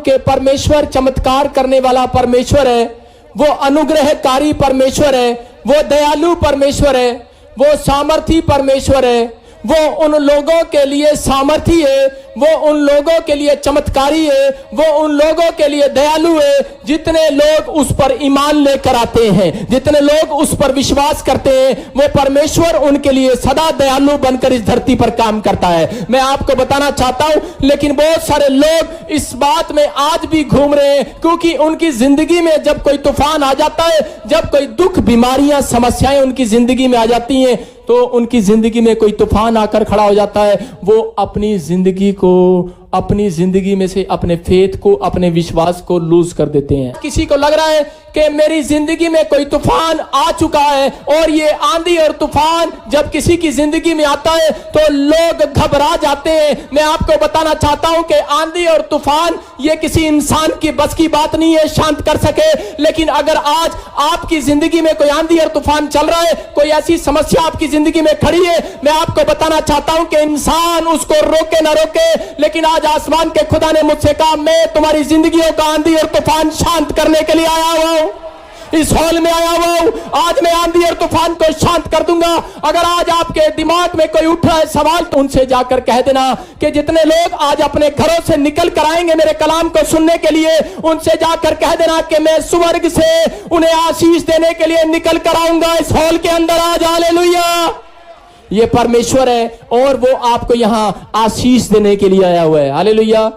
कि परमेश्वर चमत्कार करने वाला परमेश्वर है, वो अनुग्रहकारी परमेश्वर है, वो दयालु परमेश्वर है, वो सामर्थी परमेश्वर है, वो उन लोगों के लिए सामर्थी है, वो उन लोगों के लिए चमत्कारी है, वो उन लोगों के लिए दयालु है जितने लोग उस पर ईमान लेकर आते हैं, जितने लोग उस पर विश्वास करते हैं। वो परमेश्वर उनके लिए सदा दयालु बनकर इस धरती पर काम करता है। मैं आपको बताना चाहता हूं, लेकिन बहुत सारे लोग इस बात में आज भी घूम रहे हैं, क्योंकि उनकी जिंदगी में जब कोई तूफान आ जाता है, जब कोई दुख, बीमारियां, समस्याएं उनकी जिंदगी में आ जाती हैं, तो उनकी जिंदगी में कोई तूफान आकर खड़ा हो जाता है, वो अपनी जिंदगी को, अपनी जिंदगी में से अपने फेथ को, अपने विश्वास को लूज कर देते हैं। किसी को लग रहा है कि मेरी जिंदगी में कोई तूफान आ चुका है, और ये आंधी और तूफान जब किसी की जिंदगी में आता है तो लोग घबरा जाते हैं। मैं आपको बताना चाहता हूं कि आंधी और तूफान ये किसी इंसान की बस की बात नहीं है शांत कर सके। लेकिन अगर आज आपकी जिंदगी में कोई आंधी और तूफान चल रहा है, कोई ऐसी समस्या आपकी जिंदगी में खड़ी है, मैं आपको बताना चाहता हूं कि इंसान उसको रोके ना रोके, लेकिन आज आसमान के खुदा ने मुझसे कहा, मैं तुम्हारी जिंदगियों का आंधी और तूफान शांत करने के लिए आया हुआ हूं, इस हॉल में आया हुआ हूं। आज मैं आंधी और तूफान को शांत कर दूंगा। अगर आज आपके दिमाग में कोई उठ रहा है सवाल, तो उनसे जाकर कह देना कि जितने लोग आज अपने घरों से निकल कर आएंगे मेरे कलाम को सुनने के लिए, उनसे जाकर कह देना कि मैं स्वर्ग से उन्हें आशीष देने के लिए निकल कर आऊंगा इस हॉल के अंदर। आज हालेलुया। ये परमेश्वर है और वो आपको यहां आशीष देने के लिए आया हुआ है। हालेलुया।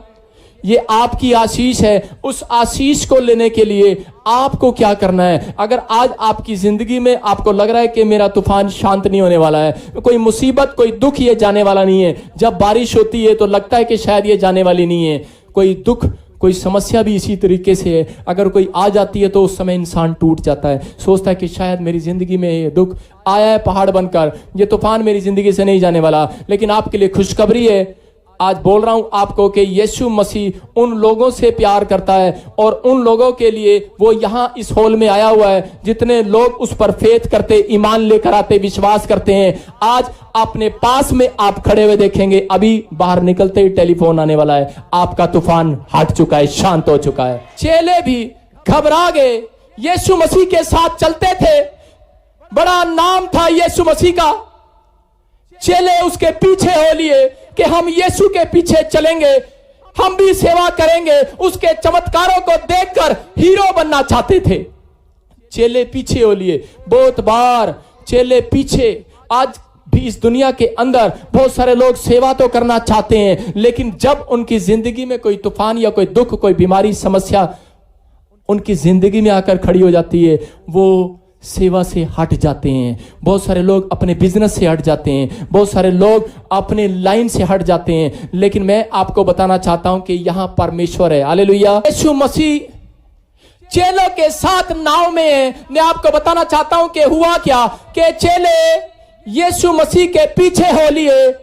ये आपकी आशीष है। उस आशीष को लेने के लिए आपको क्या करना है? अगर आज आपकी जिंदगी में आपको लग रहा है कि मेरा तूफान शांत नहीं होने वाला है, कोई मुसीबत, कोई दुख ये जाने वाला नहीं है, जब बारिश होती है तो लगता है कि शायद ये जाने वाली नहीं है, कोई दुख, कोई समस्या भी इसी तरीके से है, अगर कोई आ जाती है तो उस समय इंसान टूट जाता है, सोचता है कि शायद मेरी जिंदगी में ये दुख आया है पहाड़ बनकर, ये तूफान मेरी जिंदगी से नहीं जाने वाला। लेकिन आपके लिए खुशखबरी है, आज बोल रहा हूं आपको कि यीशु मसीह उन लोगों से प्यार करता है और उन लोगों के लिए वो यहां इस हॉल में आया हुआ है जितने लोग उस पर फेथ करते, ईमान लेकर आते, विश्वास करते हैं। आज अपने पास में आप खड़े हुए देखेंगे, अभी बाहर निकलते ही टेलीफोन आने वाला है, आपका तूफान हट चुका है, शांत हो चुका है। चेले भी घबरा गए, यीशु मसीह के साथ चलते थे, बड़ा नाम था यीशु मसीह का, चेले उसके पीछे हो लिए कि हम यीशु के पीछे चलेंगे, हम भी सेवा करेंगे, उसके चमत्कारों को देखकर हीरो बनना चाहते थे। चेले पीछे हो लिए। बहुत बार चेले पीछे, आज भी इस दुनिया के अंदर बहुत सारे लोग सेवा तो करना चाहते हैं, लेकिन जब उनकी जिंदगी में कोई तूफान या कोई दुख, कोई बीमारी, समस्या उनकी जिंदगी में आकर खड़ी हो जाती है, वो सेवा से हट जाते हैं। बहुत सारे लोग अपने बिजनेस से हट जाते हैं, बहुत सारे लोग अपने लाइन से हट जाते हैं। लेकिन मैं आपको बताना चाहता हूं कि यहां परमेश्वर है। हालेलुया। यीशु मसीह चेलों के साथ नाव में है। मैं आपको बताना चाहता हूं कि हुआ क्या कि चेले यीशु मसीह के पीछे हो लिए।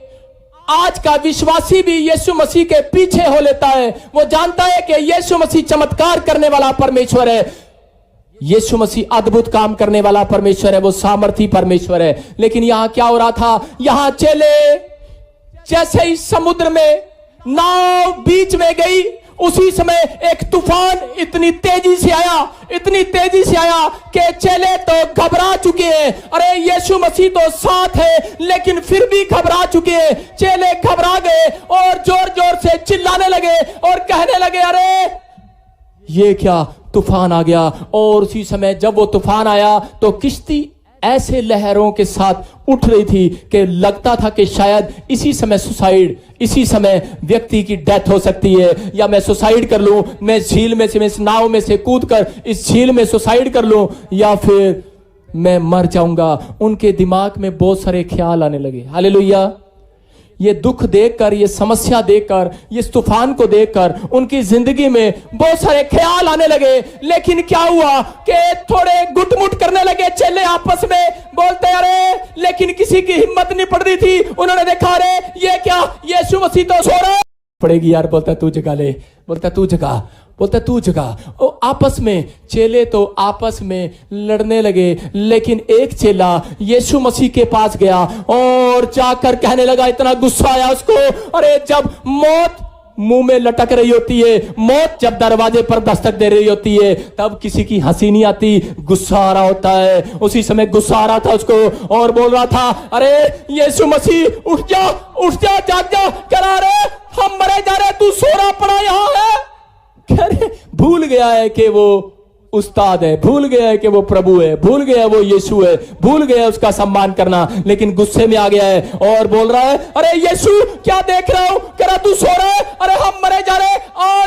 आज का विश्वासी भी यीशु मसीह के पीछे हो लेता है। वो जानता है कि यीशु मसीह चमत्कार करने वाला परमेश्वर है, यीशु मसीह अद्भुत काम करने वाला परमेश्वर है, वो सामर्थी परमेश्वर है। लेकिन यहां क्या हो रहा था? यहां चेले जैसे ही समुद्र में नाव बीच में गई, उसी समय एक तूफान इतनी तेजी से आया, इतनी तेजी से आया कि चेले तो घबरा चुके हैं। अरे यीशु मसीह तो साथ है, लेकिन फिर भी घबरा चुके हैं। चेले घबरा गए और जोर जोर से चिल्लाने लगे और कहने लगे, अरे ये क्या तूफान आ गया। और उसी समय जब वो तूफान आया तो किश्ती ऐसे लहरों के साथ उठ रही थी कि लगता था कि शायद इसी समय व्यक्ति की डेथ हो सकती है, या मैं सुसाइड कर लूं, मैं झील में से, मैं इस नाव में से कूदकर इस झील में सुसाइड कर लूं, या फिर मैं मर जाऊंगा। उनके दिमाग में बहुत सारे ख्याल आने लगे। हालेलुया। ये दुख देखकर, ये समस्या देखकर, ये तूफान को देखकर उनकी जिंदगी में बहुत सारे ख्याल आने लगे। लेकिन क्या हुआ कि थोड़े गुटमुट करने लगे चेले आपस में, बोलते अरे, लेकिन किसी की हिम्मत नहीं पड़ रही थी। उन्होंने देखा, अरे ये क्या, यीशु मसीह तो सो रहा पड़ेगी यार। बोलता तू जगा ले, बोलता तू जगा, बोलता तू जगा। और आपस में चेले तो आपस में लड़ने लगे। लेकिन एक चेला यीशु मसीह के पास गया और जाकर कहने लगा, इतना गुस्सा आया उसको, अरे जब मौत मुंह में लटक रही होती है, मौत जब दरवाजे पर दस्तक दे रही होती है, तब किसी की हंसी नहीं आती, गुस्सा आ रहा होता है। उसी समय गुस्सा आ रहा था उसको और बोल रहा था, अरे यीशु मसीह उठ जा, उठ जा, जाग जा, करा रे, हम मरे जा रहे, तू सो रहा पड़ा यहां है। अरे भूल गया है कि वो उस्ताद है, भूल गया है कि वो प्रभु है, भूल गया वो यीशु है, भूल गया उसका सम्मान करना, लेकिन गुस्से में आ गया है और बोल रहा है, अरे यीशु क्या देख रहा हूं, करा तू सो रहा है, अरे हम मरे जा रहे,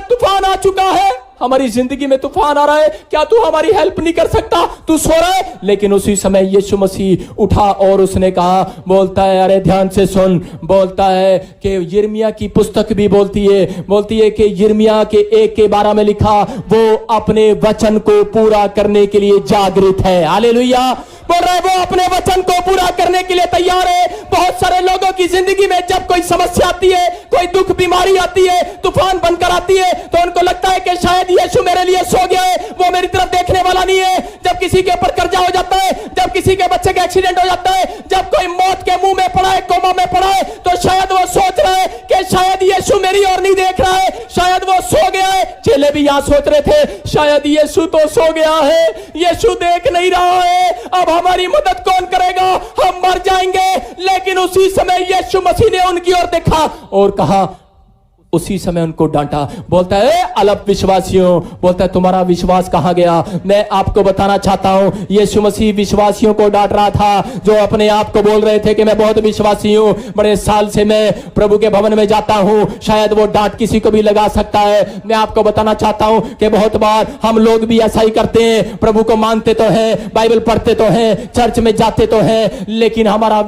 तूफान आ चुका है, हमारी जिंदगी में तूफान आ रहा है, क्या तू हमारी हेल्प नहीं कर सकता, तू सो रहा है। लेकिन उसी समय यीशु मसीह उठा और उसने कहा, बोलता है, अरे ध्यान से सुन, बोलता है कि यिर्मयाह की पुस्तक भी बोलती है कि यिर्मयाह के 1 के 12 में लिखा, वो अपने वचन को पूरा करने के लिए जागृत है। हालेलुया। बोल रहा है वो अपने वचन को पूरा करने के लिए तैयार है। बहुत सारे लोगों की जिंदगी में जब कोई समस्या आती है, कोई दुख बीमारी आती है, तूफान बनकर आती है, तो उनको लगता है कि शायद यीशु मेरे लिए सो गया है, वो मेरी तरफ देखने वाला नहीं है। जब किसी के ऊपर कर्जा हो जाता है, जब किसी के बच्चे का एक्सीडेंट हो जाता है, जब कोई मौत के मुंह में पड़ा है, कोमा में पड़ा है, तो शायद वो सोच रहा है कि शायद यीशु मेरी ओर नहीं देख रहा है, शायद वो सो गया है। चेले भी यहां सोच रहे थे, शायद यीशु तो सो गया है, यीशु देख नहीं रहा है, अब हमारी मदद कौन करेगा, हम मर जाएंगे। लेकिन उसी समय यीशु मसीह ने उनकी ओर देखा और कहा, उसी समय उनको डांटा, बोलता है, अल्प विश्वासियों, बोलता है तुम्हारा विश्वास कहां गया। मैं आपको बताना चाहता हूं, यीशु मसीह विश्वासियों को डांट रहा था जो अपने आप को बोल रहे थे कि मैं बहुत विश्वासी हूं, बड़े साल से मैं प्रभु के भवन में जाता हूं, शायद वो डांट किसी को भी लगा सकता है। मैं आपको बताना चाहता हूं कि बहुत बार हम लोग भी ऐसा ही करते हैं, प्रभु को मानते तो हैं, बाइबल पढ़ते तो हैं, चर्च में जाते तो हैं, लेकिन हमारा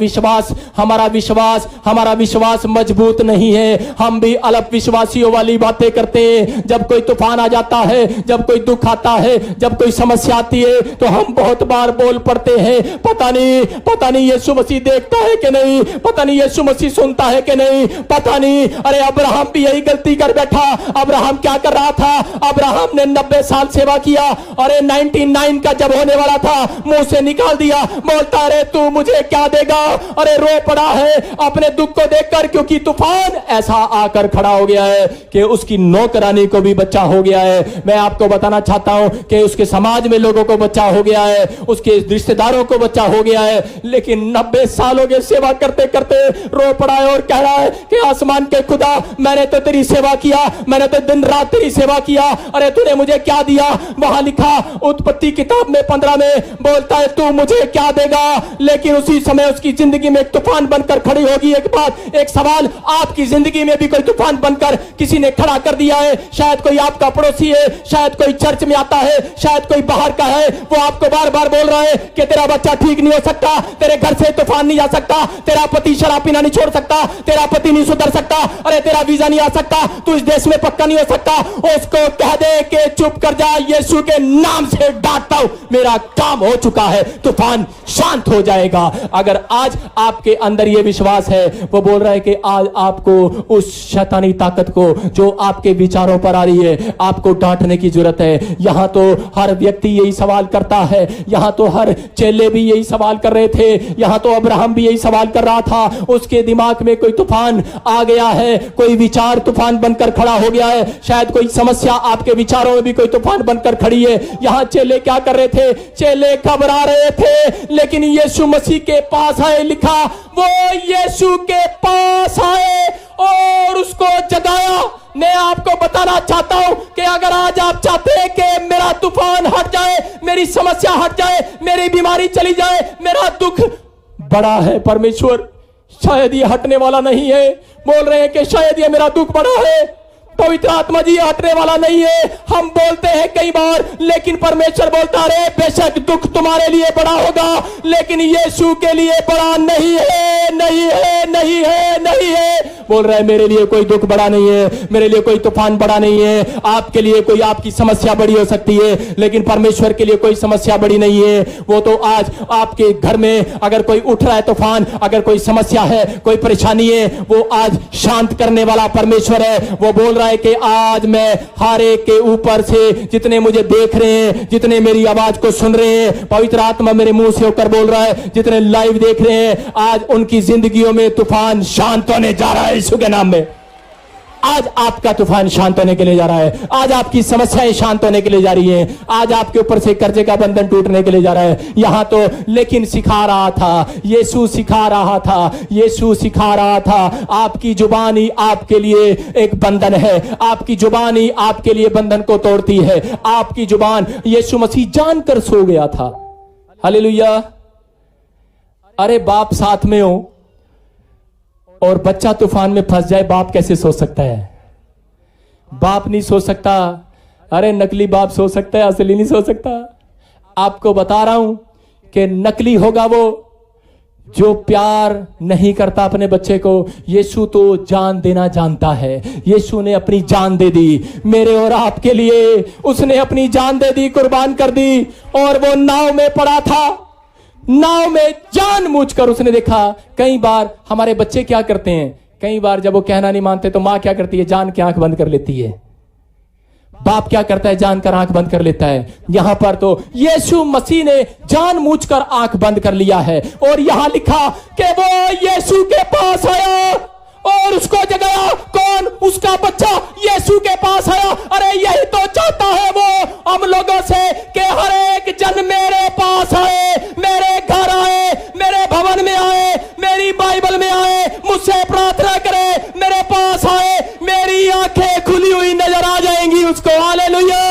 विश्वास मजबूत नहीं है। हम भी अल्प विश्वासियों वाली बातें करते हैं। जब कोई तूफान आ जाता है, जब कोई दुख आता है, जब कोई समस्या आती है, तो हम बहुत बार बोल पड़ते हैं, पता नहीं यीशु मसीह देखता है कि नहीं, पता नहीं यीशु मसीह सुनता है कि नहीं, पता नहीं। अरे अब्राहम भी यही गलती कर बैठा। अब्राहम क्या कर रहा था, अब्राहम ने 90 साल सेवा किया, अरे 99 का जब होने वाला था, मुंह से निकाल दिया, बोलता अरे तू मुझे क्या देगा। अरे रो पड़ा है अपने दुख को देखकर, क्योंकि तूफान ऐसा आकर खड़ा हो गया है कि उसकी नौकरानी को भी बच्चा हो गया है। मैं आपको बताना चाहता हूं कि उसके समाज में लोगों को बच्चा हो गया है, उसके रिश्तेदारों को बच्चा हो गया है, लेकिन 90 सालों की सेवा करते करते रो पड़ा है और कह रहा है कि आसमान के खुदा, मैंने तो तेरी सेवा किया, मैंने तो दिन रात तेरी सेवा किया, अरे तूने मुझे क्या दिया। वहां लिखा उत्पत्ति किताब में 15 में, बोलता है तू मुझे क्या देगा। लेकिन उसी समय उसकी जिंदगी में एक तूफान बनकर खड़ी होगी। एक बात, एक सवाल, आपकी जिंदगी में भी कोई तूफान बनकर किसी ने खड़ा कर दिया है। शायद कोई आपका पड़ोसी है, शायद कोई चर्च में आता है, शायद कोई बाहर का है, वो आपको बार बार बोल रहा है कि तेरा बच्चा ठीक नहीं हो सकता, तेरे घर से तूफान नहीं जा सकता, तेरा पति शराब पीना नहीं छोड़ सकता, तेरा पति नहीं सुधर सकता, अरे तेरा वीजा नहीं आ सकता, तू इस देश में पक्का नहीं हो सकता। उसको कह दे कि चुप कर जा, यीशु के नाम से डांटता हूं, मेरा काम हो चुका है, तूफान शांत हो जाएगा। अगर आज आपके अंदर यह विश्वास है, वो बोल रहा है कि आज आपको उस शैतानी ताकत को जो आपके विचारों पर आ रही है, आपको डांटने की जरूरत है। यहां तो हर व्यक्ति यही सवाल करता है, यहां तो हर चेले भी यही सवाल कर रहे थे, यहां तो अब्राहम भी यही सवाल कर रहा था। उसके दिमाग में कोई तूफान आ गया है, कोई विचार तूफान बनकर खड़ा हो गया है, शायद कोई समस्या आपके विचारों में भी कोई तूफान बनकर खड़ी है। यहां चेले क्या कर रहे थे, चेले घबरा रहे थे, लेकिन यीशु मसीह के पास आए, लिखा वो यीशु के पास आए और उसको जगाया। मैं आपको बताना चाहता हूं कि अगर आज आप चाहते हैं कि मेरा तूफान हट जाए, मेरी समस्या हट जाए, मेरी बीमारी चली जाए, मेरा दुख बड़ा है परमेश्वर, शायद ये हटने वाला नहीं है। बोल रहे हैं कि शायद ये मेरा दुख बड़ा है, पवित्र आत्मा जी हटने वाला नहीं है। हम बोलते हैं कई बार, लेकिन परमेश्वर बोलता है बेशक दुख तुम्हारे लिए बड़ा होगा, लेकिन यीशु के लिए बड़ा नहीं है, नहीं है, नहीं है, नहीं है। बोल रहा है मेरे लिए कोई दुख बड़ा नहीं है, मेरे लिए कोई तूफान बड़ा नहीं है। आपके लिए कोई आपकी समस्या बड़ी हो सकती है, लेकिन परमेश्वर के लिए कोई समस्या बड़ी नहीं है। वो तो आज आपके घर में अगर कोई उठ रहा है तूफान, अगर कोई समस्या है, कोई परेशानी है, वो आज शांत करने वाला परमेश्वर है। वो बोल रहा है कि आज मैं हर एक के ऊपर से, जितने मुझे देख रहे हैं, जितने मेरी आवाज को सुन रहे हैं, पवित्र आत्मा मेरे मुंह से होकर बोल रहा है, जितने लाइव देख रहे हैं, आज उनकी जिंदगियों में तूफान शांत होने जा रहा है यीशु के नाम में। आज आपका तूफान शांत होने के लिए जा रहा है, आज आपकी समस्याएं शांत होने के लिए जा रही हैं, आज आपके ऊपर से कर्जे का बंधन टूटने के लिए जा रहा है। यहां तो लेकिन सिखा रहा था, यीशु सिखा रहा था, यीशु सिखा रहा था, आपकी जुबान ही आपके लिए एक बंधन है, आपकी जुबान ही आपके लिए बंधन को तोड़ती है। आपकी जुबान, यीशु मसीह जानकर सो गया था। हालेलुया। अरे बाप साथ में हो और बच्चा तूफान में फंस जाए, बाप कैसे सो सकता है? बाप नहीं सो सकता। अरे नकली बाप सो सकता है, असली नहीं सो सकता। आपको बता रहा हूं कि नकली होगा वो जो प्यार नहीं करता अपने बच्चे को। यीशु तो जान देना जानता है। यीशु ने अपनी जान दे दी मेरे और आपके लिए, उसने अपनी जान दे दी, कुर्बान कर दी। और वो नाव में पड़ा था, नाव में जानबूझकर उसने देखा। कई बार हमारे बच्चे क्या करते हैं, कई बार जब वो कहना नहीं मानते तो मां क्या करती है, जान के आंख बंद कर लेती है। बाप क्या करता है, जानकर आंख बंद कर लेता है। यहां पर तो यीशु मसीह ने जानबूझकर आंख बंद कर लिया है। और यहां लिखा कि वो यीशु के पास आया और उसको जगाया। कौन? उसका बच्चा यीशु के पास आया। अरे यही तो चाहता है वो हम लोगों से कि हर एक जन मेरे पास आए, मेरे घर आए, मेरे भवन में आए, मेरी बाइबल में आए, मुझसे प्रार्थना करे, मेरे पास आए, मेरी आंखें खुली हुई नजर आ जाएंगी उसको। हालेलुया।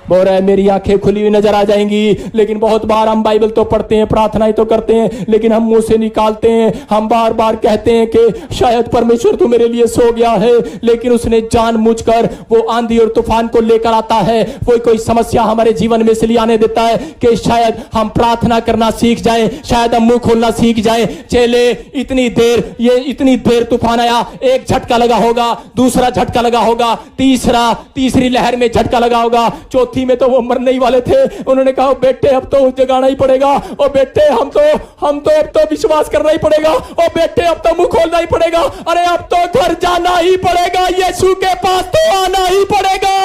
बोल रहा है मेरी आंखें खुली हुई नजर आ जाएंगी। लेकिन बहुत बार हम बाइबल तो पढ़ते हैं, प्रार्थनाएं तो करते हैं, लेकिन हम मुंह से निकालते हैं, हम बार बार कहते हैं कि शायद परमेश्वर तू मेरे लिए सो गया है। लेकिन उसने जानबूझकर वो आंधी और तूफान को लेकर आता है। कोई समस्या हमारे जीवन में इसलिए आने देता है कि शायद हम प्रार्थना करना सीख जाए, शायद हम मुंह खोलना सीख जाए। चेले इतनी देर तूफान आया, एक झटका लगा होगा, दूसरा झटका लगा होगा, तीसरी लहर में झटका लगा होगा, चौथी में तो वो मरने ही वाले थे। उन्होंने कहा बेटे अब तो जगाना ही पड़ेगा, और बेटे हम तो अब तो विश्वास करना ही पड़ेगा, और बेटे अब तो मुंह खोलना ही पड़ेगा, अरे अब तो घर जाना ही पड़ेगा, यीशु के पास तो आना ही पड़ेगा।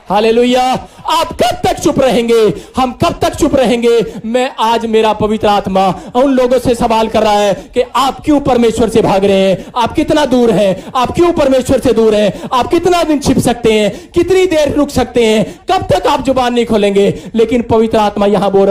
हालेलुया। आप कब तक चुप रहेंगे? हम कब तक चुप रहेंगे? मैं आज मेरा पवित्र आत्मा उन लोगों से सवाल कर रहा है कि आप क्यों परमेश्वर से भाग रहे हैं? आप कितना दूर हैं? आप क्यों परमेश्वर से दूर हैं? आप कितना दिन छिप सकते हैं? कितनी देर रुक सकते हैं? कब तक आप जुबान नहीं खोलेंगे? लेकिन पवित्र आत्मा यहां बोल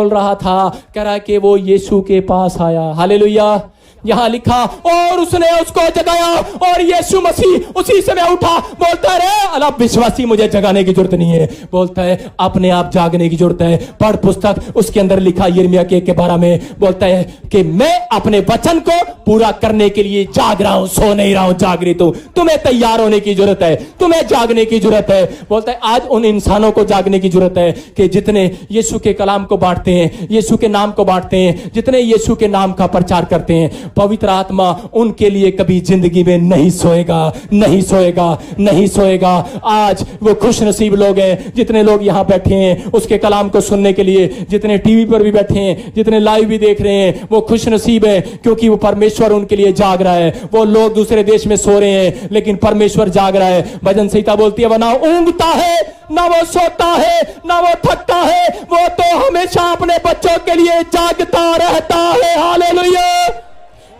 रहा था कह रहा कि वो यीशु के पास आया। हालेलुया। यहां लिखा और उसने उसको जगाया और यीशु मसीह उसी समय उठा। बोलता है रे अला विश्वासी, मुझे जगाने की जरूरत नहीं है। बोलता है अपने आप जागने की जरूरत है। पढ़ पुस्तक, उसके अंदर लिखा यिर्मयाह के 1:12 में बोलता है कि मैं अपने वचन को पूरा करने के लिए जाग रहा हूं, सो नहीं रहा हूं, जागृत हूं। तुम्हें तैयार होने की जरूरत है, तुम्हें जागने की जरूरत है। बोलता है आज उन इंसानों को जागने की जरूरत है कि जितने यीशु के कलाम को बांटते हैं, यीशु के नाम को बांटते हैं, जितने यीशु के नाम का प्रचार करते हैं, पवित्र आत्मा उनके लिए कभी जिंदगी में नहीं सोएगा, नहीं सोएगा, नहीं सोएगा। आज वो खुश नसीब लोग हैं जितने लोग यहां बैठे हैं उसके कलाम को सुनने के लिए, जितने टीवी पर भी बैठे हैं, जितने लाइव भी देख रहे हैं, वो खुश नसीब है क्योंकि वो परमेश्वर उनके लिए जाग रहा है। वो लोग दूसरे देश में सो रहे हैं लेकिन परमेश्वर जाग रहा है। भजन संहिता बोलती है वो ना ऊंघता है, ना वो सोता है, ना वो थकता है, वो तो हमेशा अपने बच्चों के लिए जागता रहता है। हालेलुया।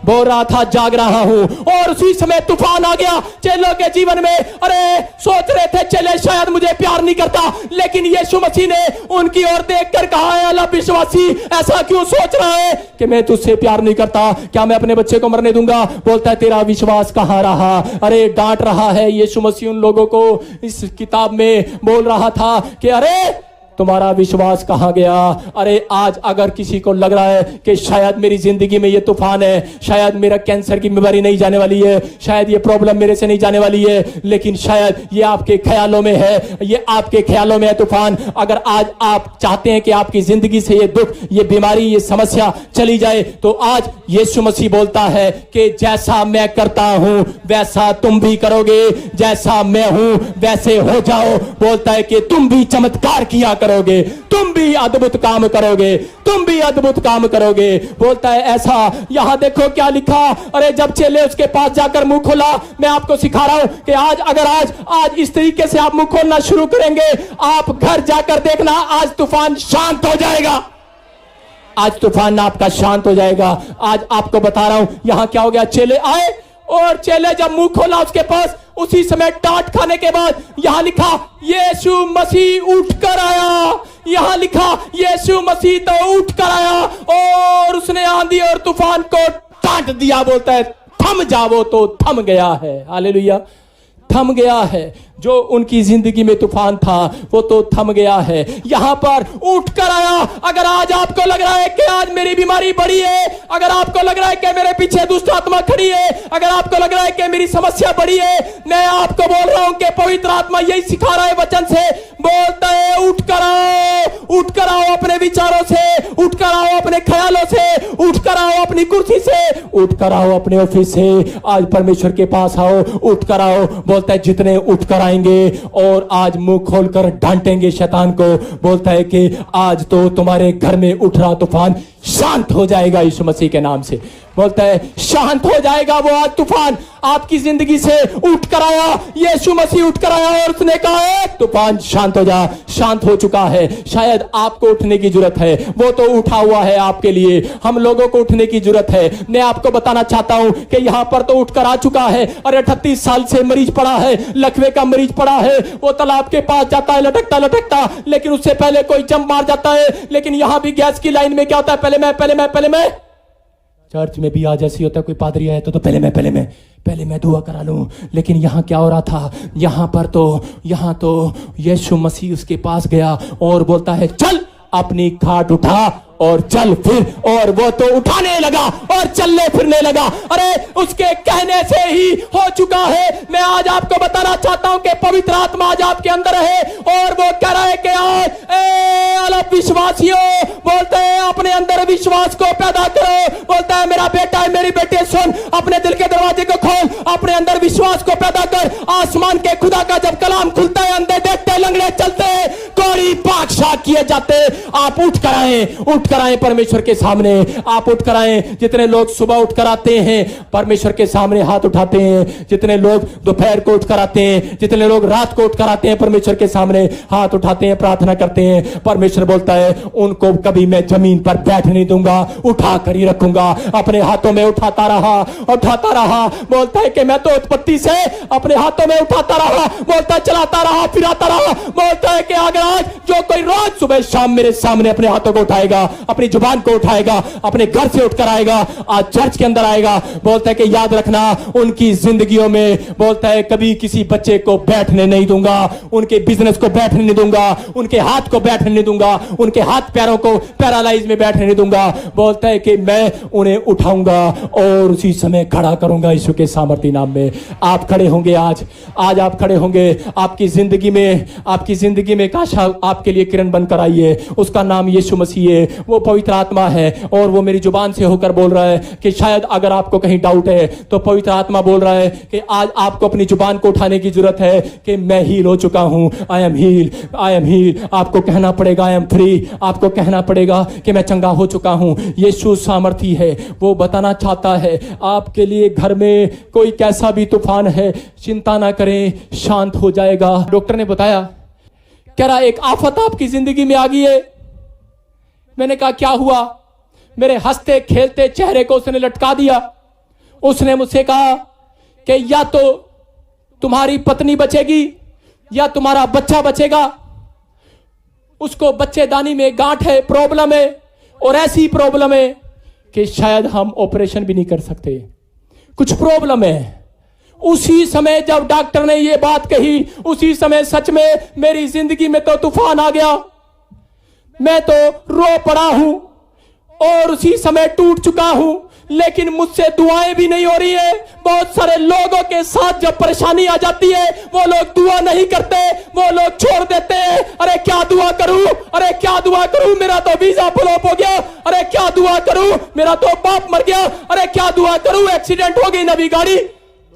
बोल रहा था जाग रहा हूं और उसी समय तूफान आ गया चेलों के जीवन में। अरे सोच रहे थे चेले शायद मुझे प्यार नहीं करता, लेकिन यीशु मसीह ने उनकी ओर देखकर कहा है अला विश्वासी ऐसा क्यों सोच रहा है कि मैं तुझसे प्यार नहीं करता? क्या मैं अपने बच्चे को मरने दूंगा? बोलता है तेरा विश्वास कहां रहा? अरे डांट रहा है यीशु मसीह उन लोगों को। इस किताब में बोल रहा था कि अरे तुम्हारा विश्वास कहां गया? अरे आज अगर किसी को लग रहा है कि शायद मेरी जिंदगी में ये तूफान है, शायद मेरा कैंसर की बीमारी नहीं जाने वाली है, शायद ये प्रॉब्लम मेरे से नहीं जाने वाली है, लेकिन शायद ये आपके ख्यालों में है, ये आपके ख्यालों में है तूफान। अगर आज आप चाहते हैं कि आपकी जिंदगी से ये दुख, ये बीमारी, ये समस्या चली जाए, तो आज यीशु मसीह बोलता है कि जैसा मैं करता हूं वैसा तुम भी करोगे, जैसा मैं हूं वैसे हो जाओ। बोलता है कि तुम भी चमत्कार किया करोगे, तुम भी अद्भुत काम करोगे, तुम भी अद्भुत काम करोगे। बोलता है ऐसा। यहां देखो क्या लिखा। अरे जब चेले उसके पास जाकर मुंह खोला, मैं आपको सिखा रहा हूं कि आज इस तरीके से आप मुंह खोलना शुरू करेंगे, आप घर जाकर देखना आज तूफान शांत हो जाएगा। आज तूफान आपका शांत हो जाएगा। आज आपको बता रहा हूं यहां क्या हो गया। चेले आए और चेले जब मुंह खोला उसके पास, उसी समय डांट खाने के बाद यहां लिखा यीशु मसीह उठकर आया। यहां लिखा यीशु मसीह तो उठकर आया और उसने आंधी और तूफान को डांट दिया। बोलता है थम जाओ, तो थम गया है। हालेलुया, थम गया है। जो उनकी जिंदगी में तूफान था वो तो थम गया है, यहां पर उठ कर आया। अगर आज आपको लग रहा है कि आज मेरी बीमारी बड़ी है, अगर आपको लग रहा है कि मेरे पीछे दुष्ट आत्मा खड़ी है, अगर आपको लग रहा है कि मेरी समस्या बड़ी है, मैं आपको बोल रहा हूं कि पवित्र आत्मा यही सिखा रहा है वचन से। बोलता है उठ कर आओ, उठ कर आओ अपने विचारों से, उठ कर आओ अपने ख्यालों से, उठ कर आओ अपनी कुर्सी से, उठ कर आओ अपने ऑफिस से। आज परमेश्वर के पास आओ, उठ कर आओ। बोलता है जितने उठ कर आएंगे और आज मुंह खोलकर डांटेंगे शैतान को, बोलता है कि आज तो तुम्हारे घर में उठ रहा तूफान शांत हो जाएगा यीशु मसीह के नाम से। बोलता है शांत हो जाएगा वो आज तूफान आपकी जिंदगी से उठ कर आया। यीशु मसीह उठ कर आया और उसने कहा है तूफान शांत हो जा। शांत हो चुका है। शायद आपको उठने की जरूरत है, वो तो उठा हुआ है आपके लिए। हम लोगों को उठने की जरूरत है। मैं आपको बताना चाहता हूं कि यहां पर तो उठकर आ चुका है। अरे 38 साल से मरीज पड़ा है, लकवे का मरीज पड़ा है, वो तालाब के पास जाता है लटकता लटकता, लेकिन उससे पहले कोई जंप मार जाता है। लेकिन यहां भी गैस की लाइन में क्या होता है, पहले मैं चर्च में भी आज ऐसी होता है, कोई पादरी आया तो पहले मैं दुआ करा लूं। लेकिन यहां क्या हो रहा था, यहां तो यीशु मसीह उसके पास गया और बोलता है चल अपनी खाट उठा और चल फिर। और वो तो उठाने लगा और चलने फिरने लगा। अरे उसके कहने से ही हो चुका है। मैं आज आपको बताना चाहता हूं कि पवित्र आत्मा आज आपके अंदर है और वो कह रहा है कि आज अलग विश्वासियों, बोलते हैं अपने अंदर विश्वास को पैदा करो। बोलता है मेरा बेटा है, मेरी बेटी सुन, अपने दिल के दरवाजे को खोल, अपने अंदर विश्वास को पैदा कर। आसमान के खुदा का जब कलाम खुलता है, अंधे देखते, लंगड़े चलते, कोड़ी बादशाह किए जाते। आप उठ कर आए परमेश्वर के सामने, आप उठ कर आए। जितने लोग सुबह उठ कर आते हैं परमेश्वर के सामने हाथ उठाते हैं, जितने लोग दोपहर को उठ कर आते हैं, जितने लोग रात को उठ कर आते हैं परमेश्वर के सामने हाथ उठाते हैं, प्रार्थना करते हैं, परमेश्वर बोलता है उनको कभी मैं जमीन पर बैठ नहीं दूंगा, उठा कर ही रखूंगा। अपने हाथों में उठाता रहा। बोलता है कि मैं तो उत्पत्ति से अपने हाथों में उठाता रहा, बोलता है चलाता रहा, फिराता रहा। बोलता है कि अगर आज जो कोई रोज सुबह शाम मेरे सामने अपने हाथों को उठाएगा, अपनी जुबान को उठाएगा, अपने घर से उठकर आएगा, आज चर्च के अंदर आएगा, बोलता है कि याद रखना उनकी जिंदगियों में, बोलता है कभी किसी बच्चे को बैठने नहीं दूंगा, उनके बिजनेस को बैठने नहीं दूंगा, उनके हाथ को बैठने नहीं दूंगा, उनके हाथ पैरों को पैरालाइज में बैठने नहीं दूंगा। बोलता है कि मैं उन्हें उठाऊंगा और उसी समय खड़ा करूंगा यीशु के सामर्थी नाम में। आप खड़े होंगे आज आप खड़े होंगे। आपकी जिंदगी में काश आपके लिए किरण बनकर आई है, उसका नाम यीशु मसीह है, वो पवित्र आत्मा है और वो मेरी जुबान से होकर बोल रहा है कि शायद अगर आपको कहीं डाउट है तो पवित्र आत्मा बोल रहा है कि आज आपको अपनी जुबान को उठाने की जरूरत है कि मैं हील हो चुका हूं। I am heal. आपको कहना पड़ेगा आई एम फ्री। आपको कहना पड़ेगा कि मैं चंगा हो चुका हूं। यीशु सामर्थी है, वो बताना चाहता है आपके लिए घर में कोई कैसा भी तूफान है, चिंता ना करें, शांत हो जाएगा। डॉक्टर ने बताया, कह रहा एक आफत आपकी जिंदगी में आ गई है। मैंने कहा क्या हुआ? मेरे हंसते खेलते चेहरे को उसने लटका दिया। उसने मुझसे कहा कि या तो तुम्हारी पत्नी बचेगी या तुम्हारा बच्चा बचेगा। उसको बच्चेदानी में गांठ है, प्रॉब्लम है, और ऐसी प्रॉब्लम है कि शायद हम ऑपरेशन भी नहीं कर सकते, कुछ प्रॉब्लम है। उसी समय जब डॉक्टर ने यह बात कही, उसी समय सच में मेरी जिंदगी में तो तूफान आ गया। मैं तो रो पड़ा हूं और उसी समय टूट चुका हूं, लेकिन मुझसे दुआएं भी नहीं हो रही है। बहुत सारे लोगों के साथ जब परेशानी आ जाती है वो लोग दुआ नहीं करते, वो लोग छोड़ देते हैं। अरे क्या दुआ करूं, मेरा तो वीजा फ्लॉप हो गया। अरे क्या दुआ करूं, मेरा तो बाप मर गया। अरे क्या दुआ करूं, एक्सीडेंट हो गई नवी गाड़ी।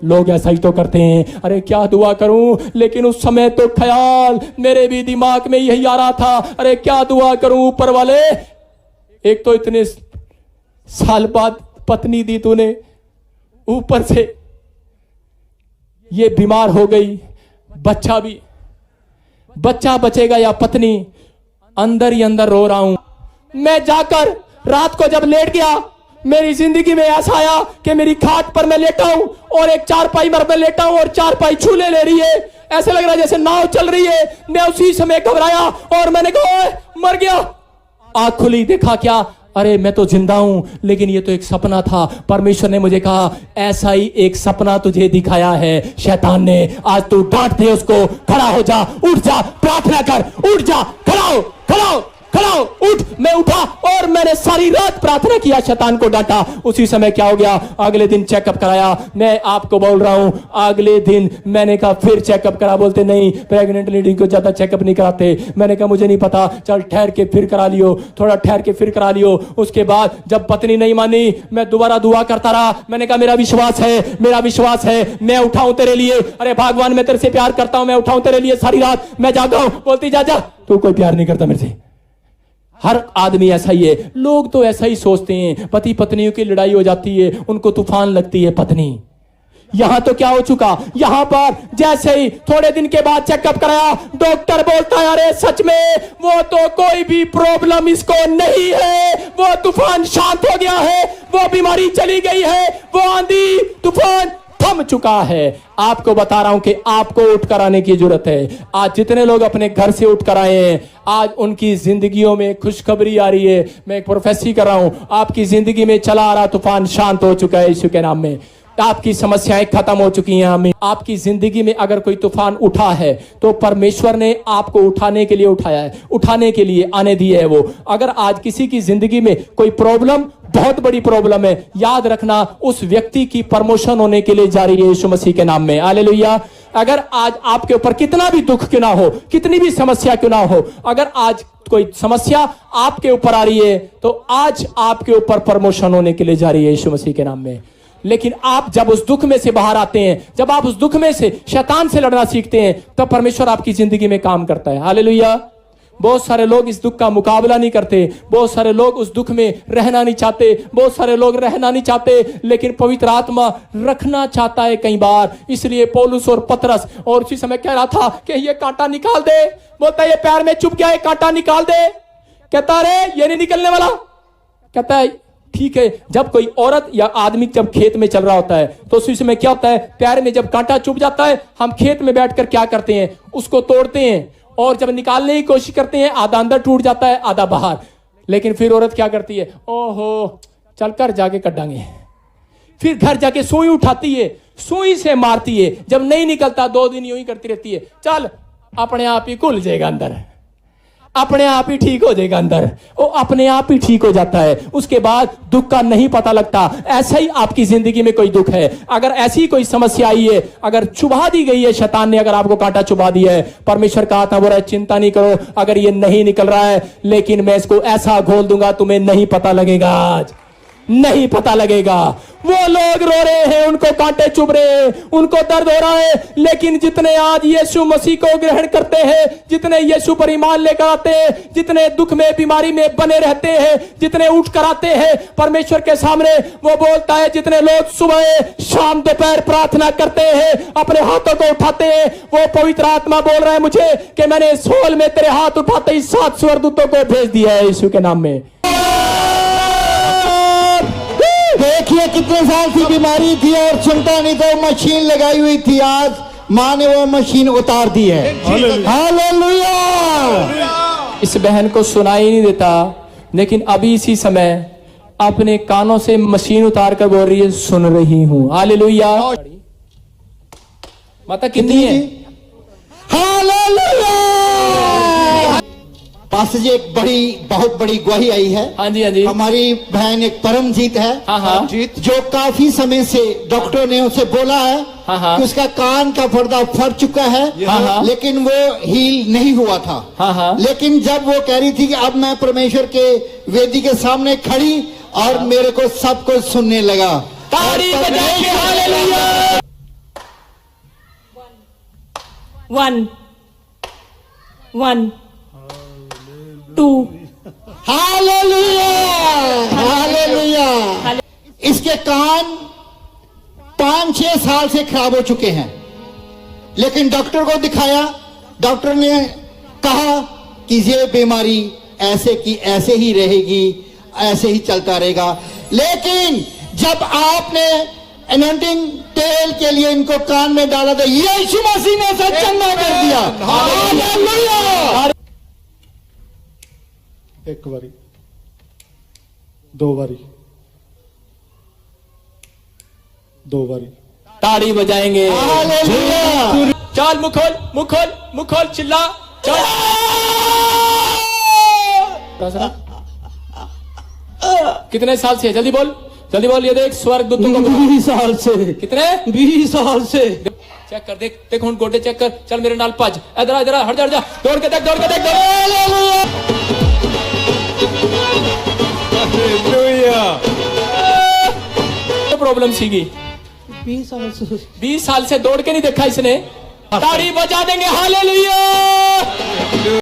लोग ऐसा ही तो करते हैं। अरे क्या दुआ करूं, लेकिन उस समय तो ख्याल मेरे भी दिमाग में यही आ रहा था, अरे क्या दुआ करूं ऊपर वाले, एक तो इतने साल बाद पत्नी दी तूने, ऊपर से ये बीमार हो गई, बच्चा बचेगा या पत्नी। अंदर ही अंदर रो रहा हूं। मैं जाकर रात को जब लेट गया मेरी जिंदगी में ऐसा आया कि मेरी खाट पर मैं लेटा हूं और एक चारपाई मर में लेटा हूं और चारपाई झूले ले रही है, ऐसे लग रहा है जैसे नाव चल रही है। मैं उसी समय घबराया और मैंने कहा ओए मर गया। आंख खुली, देखा क्या, अरे मैं तो जिंदा हूं, लेकिन ये तो एक सपना था। परमेश्वर ने मुझे कहा ऐसा ही एक सपना तुझे दिखाया है शैतान ने, आज तू डांट दे उसको, खड़ा हो जा, उठ जा, प्रार्थना कर, उठ जा, खड़ा हो, खड़ा हो, खड़ा हो, उठ। मैं उठा और मैंने सारी रात प्रार्थना किया, शैतान को डांटा। उसी समय क्या हो गया, अगले दिन चेकअप कराया। मैं आपको बोल रहा हूं, अगले दिन मैंने कहा फिर चेकअप करा, बोलते नहीं प्रेग्नेंट लेडी को ज्यादा चेकअप नहीं कराते। मैंने कहा मुझे नहीं पता, चल ठहर के फिर करा लियो, थोड़ा ठहर के फिर करा लियो। उसके बाद जब पत्नी नहीं मानी, मैं दोबारा दुआ करता रहा। मैंने कहा मेरा विश्वास है, मेरा विश्वास है, मैं उठाऊं तेरे लिए, अरे भगवान मैं तेरे से प्यार करता हूं, मैं उठाऊं तेरे लिए, सारी रात मैं जागा हूं। बोलती जा जा, तू कोई प्यार नहीं करता मेरे से। हर आदमी ऐसा ही है, लोग तो ऐसा ही सोचते हैं। पति पत्नियों की लड़ाई हो जाती है, उनको तूफान लगती है पत्नी। यहां तो क्या हो चुका, यहां पर जैसे ही थोड़े दिन के बाद चेकअप कराया, डॉक्टर बोलता है अरे सच में वो तो कोई भी प्रॉब्लम इसको नहीं है, वो तूफान शांत हो गया है, वो बीमारी चली गई है, वो आंधी तूफान थम चुका है। आपको बता रहा हूं कि आपको उठ कर आने की जरूरत है। आज जितने लोग अपने घर से उठ कर आए हैं, आज उनकी जिंदगियों में खुशखबरी आ रही है। मैं एक प्रोफेसी कर रहा हूं, आपकी जिंदगी में चला आ रहा तूफान शांत हो चुका है यीशु के नाम में। आपकी समस्याएं खत्म हो चुकी हैं। हमें आपकी जिंदगी में अगर कोई तूफान उठा है तो परमेश्वर ने आपको उठाने के लिए उठाया है, उठाने के लिए आने दिए है वो। अगर आज किसी की जिंदगी में कोई प्रॉब्लम, बहुत बड़ी प्रॉब्लम है, याद रखना उस व्यक्ति की प्रमोशन होने के लिए जा रही है यीशु मसीह के नाम में। हालेलुया। अगर आज आपके ऊपर कितना भी दुख क्यों ना हो, कितनी भी समस्या क्यों ना हो, अगर आज कोई समस्या आपके ऊपर आ रही है तो आज आपके ऊपर प्रमोशन होने के लिए जा रही है यीशु मसीह के नाम में। लेकिन आप जब उस दुख में से बाहर आते हैं, जब आप उस दुख में से शैतान से लड़ना सीखते हैं, तब परमेश्वर आपकी जिंदगी में काम करता है। हालेलुया। बहुत सारे लोग इस दुख का मुकाबला नहीं करते, बहुत सारे लोग उस दुख में रहना नहीं चाहते, बहुत सारे लोग रहना नहीं चाहते, लेकिन पवित्र आत्मा रखना चाहता है कई बार। इसलिए पौलुस और पतरस और उसी समय कह रहा था कि ये कांटा निकाल दे, बोलता है ये पैर में चुभ गया है, कांटा निकाल दे। कहता अरे ये नहीं निकलने वाला। कहता है ठीक है। जब कोई औरत या आदमी जब खेत में चल रहा होता है तो उसी समय क्या होता है, पैर में जब कांटा चुभ जाता है, हम खेत में बैठकर क्या करते हैं, उसको तोड़ते हैं और जब निकालने की कोशिश करते हैं, आधा अंदर टूट जाता है, आधा बाहर। लेकिन फिर औरत क्या करती है, ओहो चल कर जाके कटांगे। फिर घर जाके सुई उठाती है, सुई से मारती है, जब नहीं निकलता 2 दिन यूं ही करती रहती है, चल अपने आप ही खुल जाएगा अंदर, अपने आप ही ठीक हो जाएगा अंदर, वो अपने आप ही ठीक हो जाता है। उसके बाद दुख का नहीं पता लगता। ऐसा ही आपकी जिंदगी में कोई दुख है, अगर ऐसी कोई समस्या आई है, अगर चुभा दी गई है, शैतान ने अगर आपको कांटा चुभा दिया है, परमेश्वर का हाथ बोल रहा है चिंता नहीं करो, अगर ये नहीं निकल रहा है, लेकिन मैं इसको ऐसा घोल दूंगा तुम्हें नहीं पता लगेगा, आज नहीं पता लगेगा। वो लोग रो रहे हैं, उनको कांटे चुभ रहे हैं, उनको दर्द हो रहा है, लेकिन जितने आज यीशु मसीह को ग्रहण करते हैं, जितने यीशु पर ईमान लेकर आते हैं, जितने दुख में बीमारी में बने रहते हैं, जितने उठ कर आते हैं परमेश्वर के सामने, वो बोलता है जितने लोग सुबह शाम दोपहर प्रार्थना करते हैं, अपने हाथों को उठाते हैं, वो पवित्र आत्मा बोल रहा है मुझे कि मैंने इस होल में तेरे हाथ उठाते ही 7 स्वर्गदूतों को भेज दिया है यीशु के नाम में। देखिए कितने साल की बीमारी थी और सुनता नहीं था, मशीन लगाई हुई थी, आज माँ ने वो मशीन उतार दी है। हालेलुया। इस बहन को सुनाई नहीं देता, लेकिन अभी इसी समय अपने कानों से मशीन उतार कर बोल रही है सुन रही हूं। हालेलुया। माता कितनी है? हालेलुया। पास जी एक बहुत बड़ी गवाही आई है। हाँ जी, हाँ जी। हमारी बहन एक परमजीत है, हाँ। जो काफी समय से डॉक्टर ने उसे बोला है कि उसका कान का पर्दा फट चुका है, लेकिन वो हील नहीं हुआ था। लेकिन जब वो कह रही थी कि अब मैं परमेश्वर के वेदी के सामने खड़ी और मेरे को सब कुछ सुनने लगा। ताली बजा के हालेलुया। 1 1 2 हालेलुया। हालेलुया। इसके कान 5-6 साल से खराब हो चुके हैं, लेकिन डॉक्टर को दिखाया, डॉक्टर ने कहा कि ये बीमारी ऐसे की ऐसे ही रहेगी, ऐसे ही चलता रहेगा। लेकिन जब आपने एनोइंटिंग तेल के लिए इनको कान में डाला तो यीशु मसीह ने ऐसा चंगा कर दिया। हालेलुया। एक बारी, दो बारी, दो बारी ताड़ी बजाएंगे। हालेलुया। चल मुखोल मुखोल मुखोल, चिल्ला चल। कितने साल से? जल्दी बोल, जल्दी बोल। ये देख स्वर्ग दूतों को 20 साल से। कितने? 20 साल से। चेक कर, देख देख हुन गोटे चेक कर। चल मेरे नाल भज, इधर इधर हट जा, हट जा, दौड़ के देख, दौड़ के देख। प्रॉब्लम सीगी 20 साल से। 20 साल से दौड़ के नहीं देखा इसने। ताड़ी बजा देंगे। हालेलुया।